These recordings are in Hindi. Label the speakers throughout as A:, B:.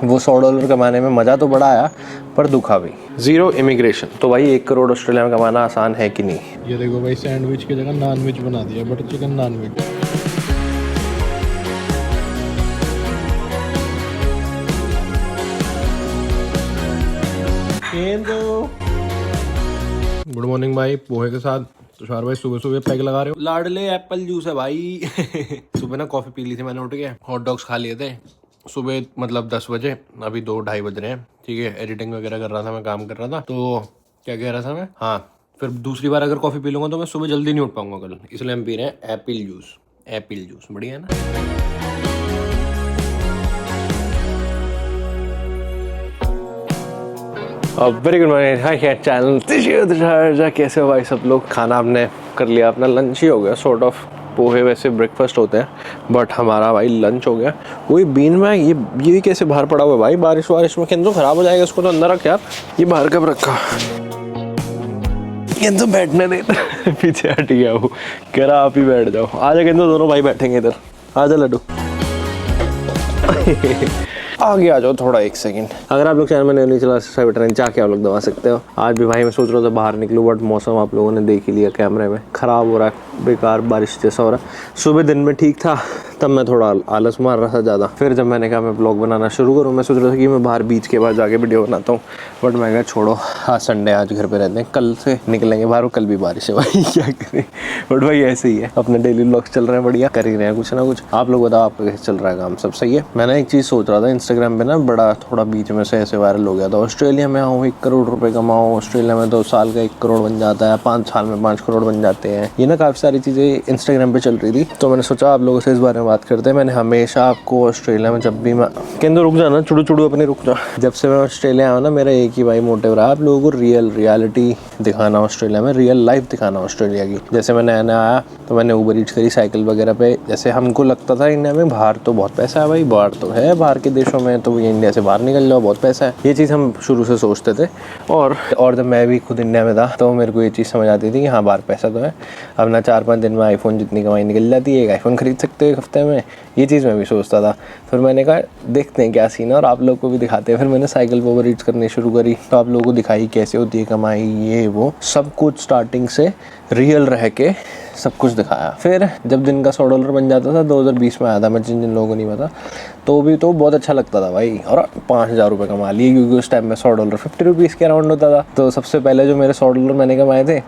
A: वो $100 कमाने में मज़ा तो बड़ा आया पर दुखा भी। 0 इमिग्रेशन। तो भाई 1 करोड़ ऑस्ट्रेलिया में कमाना आसान है कि नहीं?
B: ये देखो भाई, सैंडविच की जगह नॉनवेज बना दिया, butter chicken nonveg. Good morning भाई, पोहे के साथ तुषार भाई सुबह सुबह पैक लगा रहे हो।
A: लाडले एप्पल जूस है भाई। सुबह ना कॉफ़ी पी ली थी मैंने, उठ के हॉट डॉग्स खा लिए थे सुबह, मतलब 10 बजे। अभी 2-2:30 बज रहे हैं। ठीक है, एडिटिंग वगैरह कर रहा था मैं, काम कर रहा था। तो क्या कह रहा था मैं, हाँ, फिर दूसरी बार अगर कॉफ़ी पी लूँगा तो मैं सुबह जल्दी नहीं उठ पाऊंगा कल, इसलिए हम पी रहे हैं एप्पल जूस। एप्पल जूस बढ़िया है ना। वेरी गुड मॉर्निंग, हाय चैनल। कैसे हो भाई सब लोग? खाना आपने कर लिया अपना? लंच ही हो गया सॉर्ट ऑफ। पोहे वैसे ब्रेकफास्ट होते हैं बट हमारा भाई लंच हो गया। वही बीन में ये कैसे बाहर पड़ा हुआ है भाई? बारिश वारिश में केंद्र ख़राब हो जाएगा, इसको तो अंदर रख यार। ये बाहर कब रखा? केंद्र बैठने दे। पीछे हट गया वो, कह रहा आप ही बैठ जाओ। आजा केंद्र, दोनों भाई बैठेंगे इधर। आजा लड्डू। आगे आ जाओ थोड़ा, 1 सेकंड। अगर आप लोग चैनल में नहीं चला सब्सक्राइब बटन जाके आप लोग दबा सकते हो। आज भी भाई मैं सोच रहा था बाहर निकलूँ बट मौसम आप लोगों ने देख ही लिया कैमरे में, ख़राब हो रहा है, बेकार बारिश जैसा हो रहा है। सुबह दिन में ठीक था, तब मैं थोड़ा आलस मार रहा था ज़्यादा। फिर जब मैंने कहा मैं ब्लॉग बनाना शुरू करूँ, मैं सोच रहा था कि मैं बाहर बीच के बाद जाके वीडियो बनाता हूँ, बट मैं कहा छोड़ो, आज संडे, आज घर पे रहते हैं, कल से निकलेंगे बाहर। कल भी बारिश है भाई, क्या करें। बट भाई ऐसे ही है, अपने डेली ब्लॉग्स चल रहे हैं, बढ़िया कर ही रहे हैं कुछ ना कुछ। आप लोग बताओ आपका कैसे चल रहा है काम? सब सही है? मैंने एक चीज़ सोच रहा था, इंस्टाग्राम पे ना बड़ा थोड़ा बीच में से ऐसे वायरल हो गया था, ऑस्ट्रेलिया में आऊँ 1 करोड़ रुपए कमाऊँ, ऑस्ट्रेलिया में 2 साल का 1 करोड़ बन जाता है, 5 साल में 5 करोड़ बन जाते हैं। ये ना काफ़ी सारी चीज़ें इंस्टाग्राम पे चल रही थी, तो मैंने सोचा आप लोगों से इस बारे में बात करते हैं। मैंने हमेशा आपको ऑस्ट्रेलिया में, जब भी मैं केंद्र रुक जाना, चुड़ू चुड़ू अपने रुक जा, जब से मैं ऑस्ट्रेलिया आया ना, मेरा एक ही भाई मोटिव रहा, आप लोगों को रियलिटी दिखाना ऑस्ट्रेलिया में, रियल लाइफ दिखाना ऑस्ट्रेलिया की। जैसे मैं नया नया आया तो मैंने ऊबर ईट्स करी साइकिल वगैरह पे। जैसे हमको लगता था इंडिया में बाहर तो बहुत पैसा है भाई, बाहर तो है, बाहर के देशों में तो ये इंडिया से बाहर निकल जाओ, बहुत पैसा है, ये चीज़ हम शुरू से सोचते थे। और जब मैं भी खुद इंडिया में था तो मेरे को ये चीज़ समझ आती थी कि हाँ बाहर पैसा तो है। अब ना 4-5 दिन में आईफोन जितनी कमाई निकल जाती है, एक आईफोन खरीद सकते हो 1 हफ्ते में, ये चीज़ मैं भी सोचता था। फिर मैंने कहा देखते हैं क्या सीन है और आप लोग को भी दिखाते हैं। फिर मैंने साइकिल ऊबर ईट्स करनी शुरू करी, तो आप लोगों को दिखाई कैसे होती है कमाई, ये वो सब कुछ स्टार्टिंग से रियल रह के सब कुछ दिखाया। फिर जब दिन का $100 बन जाता था, 2020 में आया था मैं, जिन लोगों को नहीं पता, तो भी तो बहुत अच्छा लगता था भाई। और 5,000 रुपये कमा लिए, क्योंकि उस टाइम में $100 50 रुपीज़ के अराउंड होता था। तो सबसे पहले जो मेरे $100 मैंने कमाए थे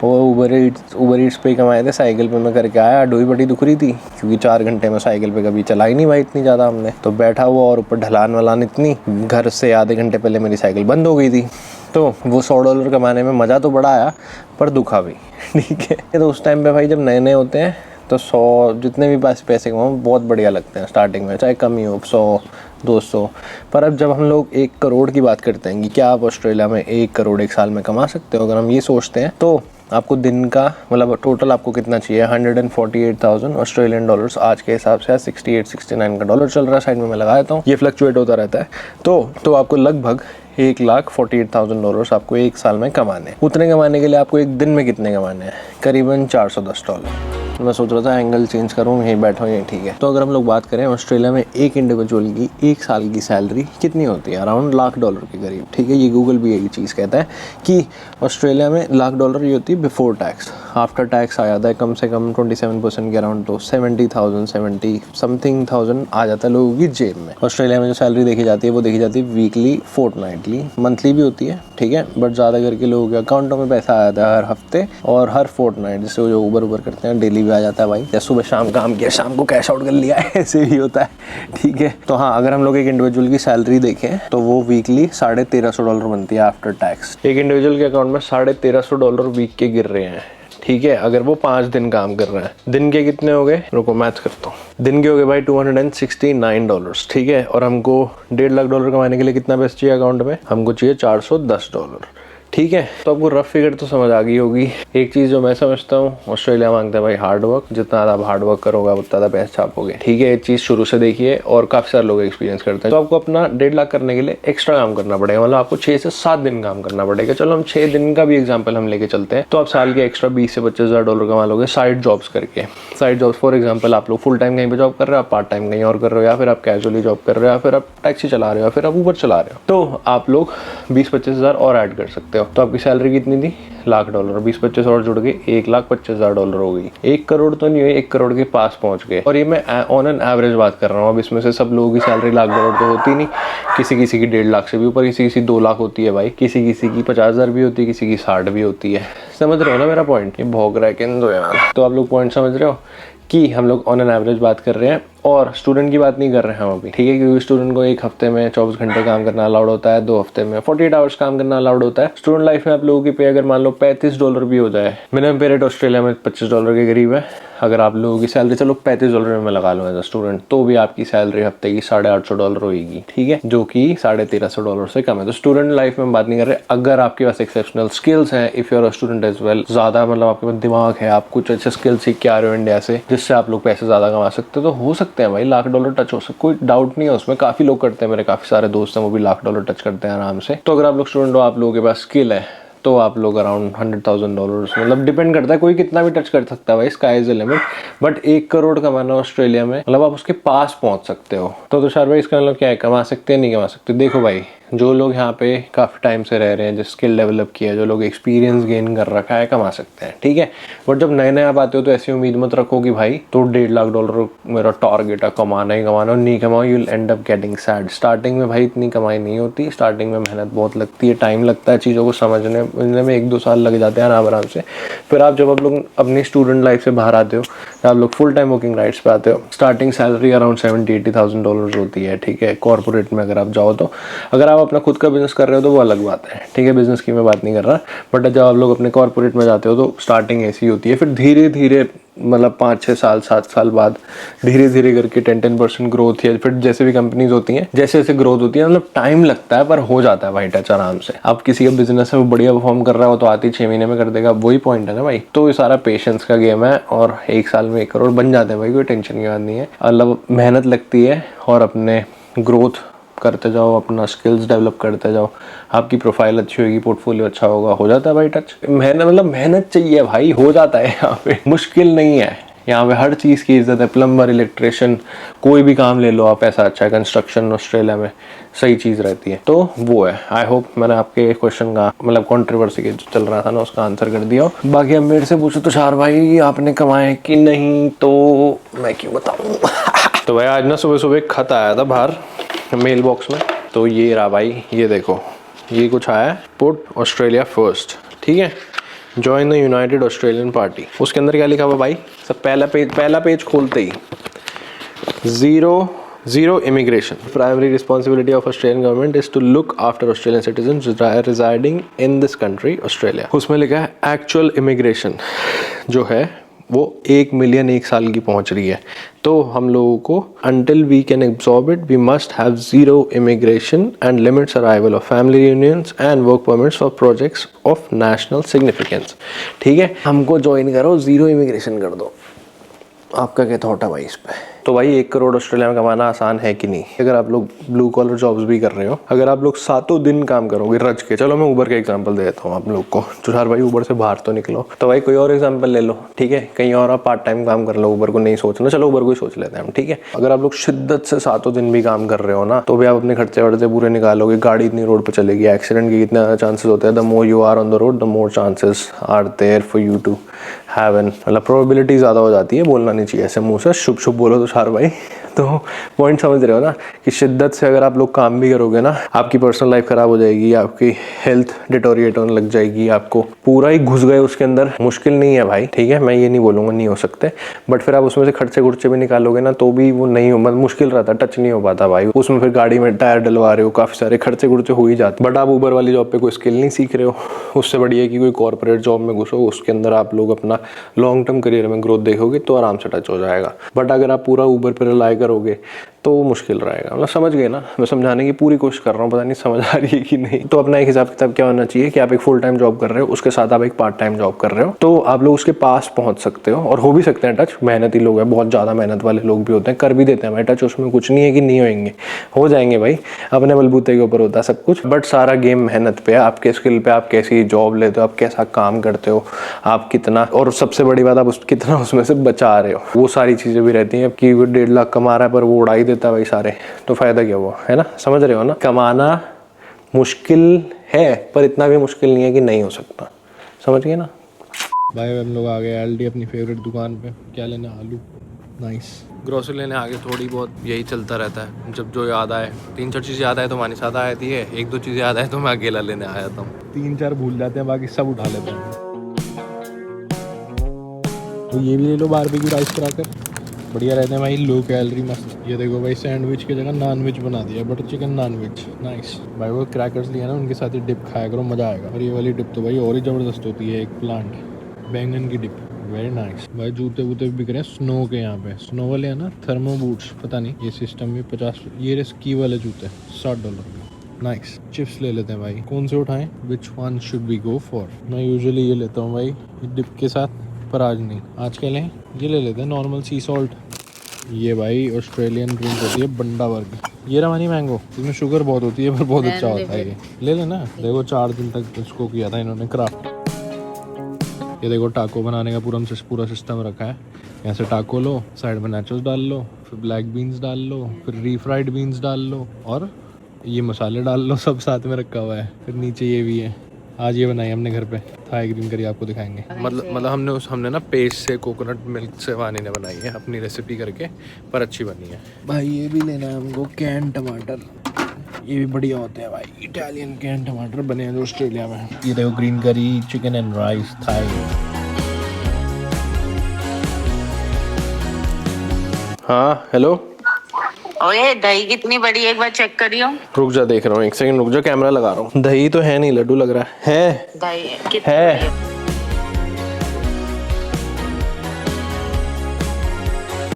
A: वो ऊबर ईट्स पे ही कमाए थे। साइकिल पे मैं करके आया, डोई बड़ी दुख रही थी, क्योंकि 4 घंटे में साइकिल पे कभी चलाई नहीं भाई इतनी ज़्यादा हमने। तो बैठा हुआ और ऊपर ढलान वलान इतनी, घर से आधे घंटे पहले मेरी साइकिल बंद हो गई थी। तो वो $100 कमाने में मज़ा तो बड़ा आया पर दुखा भी। ठीक है, तो उस टाइम पे भाई जब नए नए होते हैं तो 100 जितने भी पैसे कमाओ बहुत बढ़िया लगते हैं स्टार्टिंग में, चाहे कम ही हो, 100-200। पर अब जब हम लोग 1 करोड़ की बात करते हैं कि क्या आप ऑस्ट्रेलिया में 1 करोड़ 1 साल में कमा सकते हो, अगर हम ये सोचते हैं तो आपको दिन का मतलब टोटल आपको कितना चाहिए? 148,000 ऑस्ट्रेलियन डॉलर्स आज के हिसाब से। 68-69 का डॉलर चल रहा है, साइड में मैं लगा देता हूँ, ये फ्लक्चुएट होता रहता है। तो आपको लगभग $1,48,000 आपको 1 साल में कमाने। उतने कमाने के लिए आपको एक दिन में कितने कमाने हैं? करीबन $410। मैं सोच रहा था एंगल चेंज करूँ, यहीं बैठा हूँ, यहीं ठीक है। तो अगर हम लोग बात करें ऑस्ट्रेलिया में एक इंडिविजुअल की 1 साल की सैलरी कितनी होती है? अराउंड $1,00,000 के करीब। ठीक है, ये गूगल भी यही चीज़ कहता है कि ऑस्ट्रेलिया में $1,00,000 ये होती है बिफोर टैक्स। आफ्टर टैक्स आ जाता है कम से कम 27% के अराउंड, तो 70 समथिंग थाउजेंड आ जाता है लोगों की जेब में। ऑस्ट्रेलिया में जो सैलरी देखी जाती है वो देखी जाती है वीकली, फोर्टनाइटली, मंथली भी होती है, ठीक है, बट ज़्यादा करके लोगों के अकाउंटों में पैसा आ जाता है हर हफ्ते और हर फोर्टनाइट। जैसे जो ऊबर करते हैं डेली आ जाता है भाई, या सुबह शाम काम किया, शाम को कैश आउट कर लिया, ऐसे भी होता है। ठीक है, तो हाँ, अगर हम लोग एक इंडिविजुअल की सैलरी देखें तो वो वीकली $1,300 बनती है आफ्टर टैक्स। एक इंडिविजुअल के अकाउंट में $1,300 वीक के गिर रहे हैं। ठीक है, अगर वो 5 दिन काम कर रहे हैं, दिन के कितने हो गए? रुको मैथ करता हूँ। दिन के हो गए भाई $269। ठीक है, और हमको $1.5 लाख कमाने के लिए कितना पैसा चाहिए अकाउंट में? हमको चाहिए $410। ठीक है। तो आपको रफ फिगर तो समझ आ गई होगी। एक चीज़ जो मैं समझता हूँ, ऑस्ट्रेलिया मांगता है भाई हार्ड वर्क, जितना ज़्यादा आप हार्ड वर्क करोगे उतना ज़्यादा पैसा छापोगे। ठीक है, ये चीज़ शुरू से देखिए और काफ़ी सारे लोग एक्सपीरियंस करते हैं। तो आपको अपना 1.5 लाख करने के लिए एक्स्ट्रा काम करना पड़ेगा, मतलब आपको 6 से 7 दिन काम करना पड़ेगा। चलो हम 6 दिन का भी एग्जाम्पल हम लेके चलते हैं, तो आप साल के एक्स्ट्रा 20 से 25 हज़ार डॉलर कमा लोगे साइड जॉब्स करके। साइड जॉब्स फॉर एग्जाम्पल, आप लोग फुल टाइम कहीं पे जॉब कर रहे हो, आप पार्ट टाइम कहीं और कर रहे हो, या फिर आप कैजुअली जॉब कर रहे हो, या फिर आप टैक्सी चला रहे हो, या फिर आप ऊबर चला रहे हो, तो आप लोग 20-25 हज़ार और ऐड कर सकते हो। तो आपकी सैलरी कितनी थी? $1,00,000। 20-25 और जुड़ गए, $1,25,000 हो गई। 1 करोड़ तो नहीं हुई, 1 करोड़ के पास पहुंच गए। और ये मैं ऑन एन एवरेज बात कर रहा हूँ। अब इसमें से सब लोगों की सैलरी $1,00,000 तो होती नहीं, किसी किसी की 1.5 लाख से भी ऊपर, किसी किसी 2 लाख होती है भाई, किसी किसी की 50,000 भी होती है, किसी की 60 भी होती है। समझ रहे हो ना मेरा पॉइंट? ये भौंक रहा है किंतु यार। तो आप लोग पॉइंट समझ रहे हो कि हम लोग ऑन एन एवरेज बात कर रहे हैं, और स्टूडेंट की बात नहीं कर रहे हैं हम अभी। ठीक है, क्योंकि स्टूडेंट को एक हफ्ते में 24 घंटे काम करना अलाउड होता है, 2 हफ्ते में 48 आवर्स काम करना अलाउड होता है। स्टूडेंट लाइफ में आप लोगों की पे अगर मान लो $35 भी हो जाए, मिनिमम पे रेट ऑस्ट्रेलिया में $25 के करीब है। अगर आप लोगों की सैलरी चलो $35 में लगा लो एज अ स्टूडेंट, तो भी आपकी सैलरी हफ्ते की $850 होगी। ठीक है, जो कि $1,350 से कम है। तो स्टूडेंट लाइफ में बात नहीं कर रहे। अगर आपके पास एक्सेप्शनल स्किल्स हैं, if you are a student as well, ज्यादा मतलब आपके पास दिमाग है, आप कुछ अच्छे स्किल सीख के आ रहे हो इंडिया से, जिससे आप लोग पैसे ज्यादा कमा सकते हो, तो हो सकते हैं भाई $1,00,000 टच हो सकते, कोई डाउट नहीं है उसमें। काफी लोग करते हैं, मेरे काफी सारे दोस्त हैं वो भी $1,00,000 टच करते हैं आराम से। तो अगर आप लोग स्टूडेंट हो, आप लोगों के पास स्किल है, तो आप लोग अराउंड $100,000, मतलब डिपेंड करता है, कोई कितना भी टच कर सकता है भाई, sky is the limit. But 1 crore कमाना ऑस्ट्रेलिया में, मतलब आप उसके पास पहुंच सकते हो। तो तुषार भाई इसका मतलब क्या है, कमा सकते हैं नहीं कमा सकते? देखो भाई, जो लोग यहाँ पे काफ़ी टाइम से रह रहे हैं, जो स्किल डेवलप किया है, जो लोग एक्सपीरियंस गेन कर रखा है, कमा सकते हैं। ठीक है, बट जब नए नए आप आते हो तो ऐसी उम्मीद मत रखो कि भाई तो $1.5 लाख मेरा टारगेट है, कमाना ही कमाना, और नहीं कमाओ you will and up getting sad. Starting में भाई इतनी कमाई नहीं होती, स्टार्टिंग में मेहनत बहुत लगती है, टाइम लगता है, चीज़ों को समझने में 1-2 साल लग जाते हैं आराम से। फिर आप जब आप लोग अपनी स्टूडेंट लाइफ से बाहर आते हो, आप लोग फुल टाइम वर्किंग राइट्स पे आते हो, स्टार्टिंग सैलरी अराउंड $70,000-80,000 होती है। ठीक है, कॉर्पोरेट में अगर आप जाओ तो। अगर आप अपना खुद का बिजनेस कर रहे हो तो वो अलग बात है। ठीक है, बिजनेस की मैं बात नहीं कर रहा, बट जब आप लोग अपने कॉर्पोरेट में जाते हो तो स्टार्टिंग ऐसी होती है। फिर धीरे धीरे मतलब 5-6 साल 7 साल बाद धीरे धीरे करके 10% ग्रोथ है। फिर जैसे भी कंपनीज होती हैं, जैसे जैसे ग्रोथ होती है, मतलब टाइम लगता है पर हो जाता है भाई टच आराम से। आप किसी का बिजनेस है वो बढ़िया परफॉर्म कर रहा हो तो आती 6 महीने में कर देगा, वही पॉइंट है ना भाई। तो ये सारा पेशेंस का गेम है, और 1 साल में 1 करोड़ बन जाते हैं भाई, कोई टेंशन की बात नहीं है। मतलब मेहनत लगती है और अपने ग्रोथ करते जाओ, अपना स्किल्स डेवलप करते जाओ, आपकी प्रोफाइल अच्छी होगी, पोर्टफोलियो अच्छा होगा, हो जाता है भाई टच। मेहनत मतलब मेहनत चाहिए भाई, हो जाता है यहाँ पे, मुश्किल नहीं है यहाँ पे, हर चीज़ की इज्जत है। प्लम्बर, इलेक्ट्रिशियन, कोई भी काम ले लो आप, ऐसा अच्छा है। कंस्ट्रक्शन ऑस्ट्रेलिया में सही चीज़ रहती है, तो वो है। आई होप मैंने आपके क्वेश्चन का मतलब कंट्रोवर्सी के जो चल रहा था ना उसका आंसर कर दिया। बाकी अब मेरे से पूछो तुषार भाई आपने कमाए कि नहीं, तो मैं क्यों बताऊँ। तो भाई आज ना सुबह सुबह एक खत आया था बाहर मेल बॉक्स में, तो ये रहा भाई, ये देखो, ये कुछ आया है, पुट ऑस्ट्रेलिया फर्स्ट। ठीक है, join the United Australian party. उसके अंदर क्या लिखा हुआ भाई, सब पहला पेज खोलते ही zero immigration. Primary responsibility of Australian government is to look after Australian citizens residing in this country, Australia. उसमें लिखा है एक्चुअल इमिग्रेशन जो है वो 1 मिलियन 1 साल की पहुंच रही है। तो हम लोगों को until we can absorb it, we must have zero immigration and limits arrival of family reunions and work permits for projects of national significance. ठीक है, हमको ज्वाइन करो, जीरो इमिग्रेशन कर दो। आपका क्या थॉट है भाई इस पे? तो भाई 1 करोड़ ऑस्ट्रेलिया में कमाना आसान है कि नहीं? अगर आप लोग ब्लू कॉलर जॉब्स भी कर रहे हो, अगर आप लोग 7 दिन काम करोगे रज के, चलो मैं ऊबर का एग्जांपल दे देता हूँ आप लोग को, तुषार भाई ऊबर से बाहर तो निकलो, तो भाई कोई और एग्जांपल ले लो। ठीक है, कहीं और आप पार्ट टाइम काम कर लो, ऊबर को नहीं सोचना, चलो ऊबर को ही सोच लेते हैं हम। ठीक है, अगर आप लोग शिद्दत से 7 दिन भी काम कर रहे हो ना, तो भी आप अपने खर्चे वर्चे पूरे निकालोगे। गाड़ी इतनी रोड पर चलेगी, एक्सीडेंट के कितने ज़्यादा चांसेस होते हैं। The more you are on the road the more chances are there for you to have an, मतलब प्रोबेबिलिटी ज़्यादा हो जाती है। बोलना नहीं चाहिए ऐसे मुँह से, शुभ शुभ बोलो तुषार भाई। तो पॉइंट समझ रहे हो ना कि शिद्दत से अगर आप लोग काम भी करोगे ना, आपकी पर्सनल लाइफ खराब हो जाएगी, आपकी हेल्थ डिटोरिएट होने लग जाएगी, आपको पूरा ही घुस गए उसके अंदर। मुश्किल नहीं है भाई, ठीक है, मैं ये नहीं बोलूँगा नहीं हो सकते, बट फिर आप उसमें से खर्चे खुर्चे भी निकालोगे ना तो भी वो नहीं हो, मतलब मुश्किल रहता, टच नहीं हो पाता भाई। उसमें फिर गाड़ी में टायर डलवा रहे हो, काफ़ी सारे खर्चे खुर्चे हो ही जाते। बट आप ऊबर वाली जॉब पे कोई स्किल नहीं सीख रहे हो, उससे बढ़िया कि कोई कॉर्पोरेट जॉब में घुसो, उसके अंदर आप लोग अपना लॉन्ग टर्म करियर में ग्रोथ देखोगे तो आराम से टच हो जाएगा। बट अगर आप पूरा ऊबर पर रिलाई करोगे तो वो मुश्किल रहेगा। मतलब समझ गए ना, मैं समझाने की पूरी कोशिश कर रहा हूँ, पता नहीं समझ आ रही है कि नहीं। तो अपना एक हिसाब किताब क्या होना चाहिए कि आप एक फुल टाइम जॉब कर रहे हो, उसके साथ आप एक पार्ट टाइम जॉब कर रहे हो, तो आप लोग उसके पास पहुंच सकते हो और हो भी सकते हैं टच। मेहनती लोग हैं, बहुत ज़्यादा मेहनत वाले लोग भी होते हैं, कर भी देते हैं भाई टच, उसमें कुछ नहीं है कि नहीं होंगे, हो जाएंगे भाई, अपने बलबूते के ऊपर होता है सब कुछ। बट सारा गेम मेहनत पे है, आपके स्किल पे, आप कैसी जॉब लेते हो, आप कैसा काम करते हो, आप कितना, और सबसे बड़ी बात आप कितना उसमें से बचा रहे हो, वो सारी चीज़ें भी रहती हैं। कि 1.5 लाख कमा रहा है पर वो उड़ा ही देता है भाई सारे, तो फायदा क्या हुआ, है ना। समझ रहे हो ना, कमाना मुश्किल है पर इतना भी मुश्किल नहीं है कि नहीं हो सकता, समझ गए ना।
B: भाई हम लोग आ गए एलडी अपनी फेवरेट दुकान पे। क्या लेना, आलू। नाइस।
A: ग्रोसरी लेने आगे थोड़ी बहुत यही चलता रहता है, जब जो याद आए, 3-4 चीज़ याद आए तो मानी साथ आती है, 1-2 चीज़ याद आए तो मैं अकेला लेने आ जाता हूँ।
B: 3-4 भूल जाते हैं, बाकी सब उठा लेते हैं। तो ये भी ले लो बारबेक्यू राइस क्रैकर, बढ़िया रहते हैं भाई, लो कैलोरी मस्त। ये देखो भाई सैंडविच की जगह नॉनवेज बना दिया, बटर चिकन नॉनवेज, नाइस भाई। वो क्रैकर्स लिया ना, उनके साथ ही डिप खाया करो, मज़ा आएगा। और ये वाली डिप तो भाई और ही ज़बरदस्त होती है, एक प्लांट बैंगन की डिप, वेरी नाइस भाई। जूते वूते भी बिक रहे हैं स्नो के यहाँ पे, स्नो वाले हैं ना, थर्मो बूट्स, पता नहीं ये सिस्टम भी 50, ये स्की वाले जूते $60 के, नाइस। चिप्स ले लेते हैं भाई, कौन से उठाएं, which one should we go for. मैं यूजुअली ये लेता हूँ भाई डिप के साथ, पर आज नहीं, आज क्या लें, ये ले लेते हैं नॉर्मल सी सॉल्ट। ये भाई ऑस्ट्रेलियन ड्रिंक होती है बंडा वर्ग, ये रवानी मैंगो, इसमें शुगर बहुत होती है पर बहुत अच्छा होता है, ये ले लेना। देखो 4 दिन तक इसको किया था इन्होंने क्राफ्ट। ये देखो टाको बनाने का पूरा सिस्टम रखा है। यहाँ से टाको लो, साइड में नाचोस डाल लो, फिर ब्लैक बीन्स डाल लो, फिर रीफ्राइड बीन्स डाल लो, और ये मसाले डाल लो, सब साथ में रखा हुआ है। फिर नीचे ये भी है, आज ये बनाई हमने घर पे, थाई ग्रीन करी, आपको दिखाएंगे। मतलब हमने ना पेस्ट से, कोकोनट मिल्क से वानी ने बनाई है अपनी रेसिपी करके, पर अच्छी बनी है भाई। ये भी लेना है हमको, कैन टमाटर, ये भी बढ़िया होते हैं भाई, इटालियन कैन टमाटर बने हैं जो ऑस्ट्रेलिया में। ये देखो green curry, chicken and rice, Thai. हाँ हेलो।
C: ओए दही कितनी बड़ी है, एक बार चेक करियो।
A: रुक जा, देख रहा हूँ, 1 सेकंड रुक जा, कैमरा लगा रहा हूँ। दही तो है नहीं, लड्डू लग रहा है
C: दही कितनी
A: है
C: बड़ी है?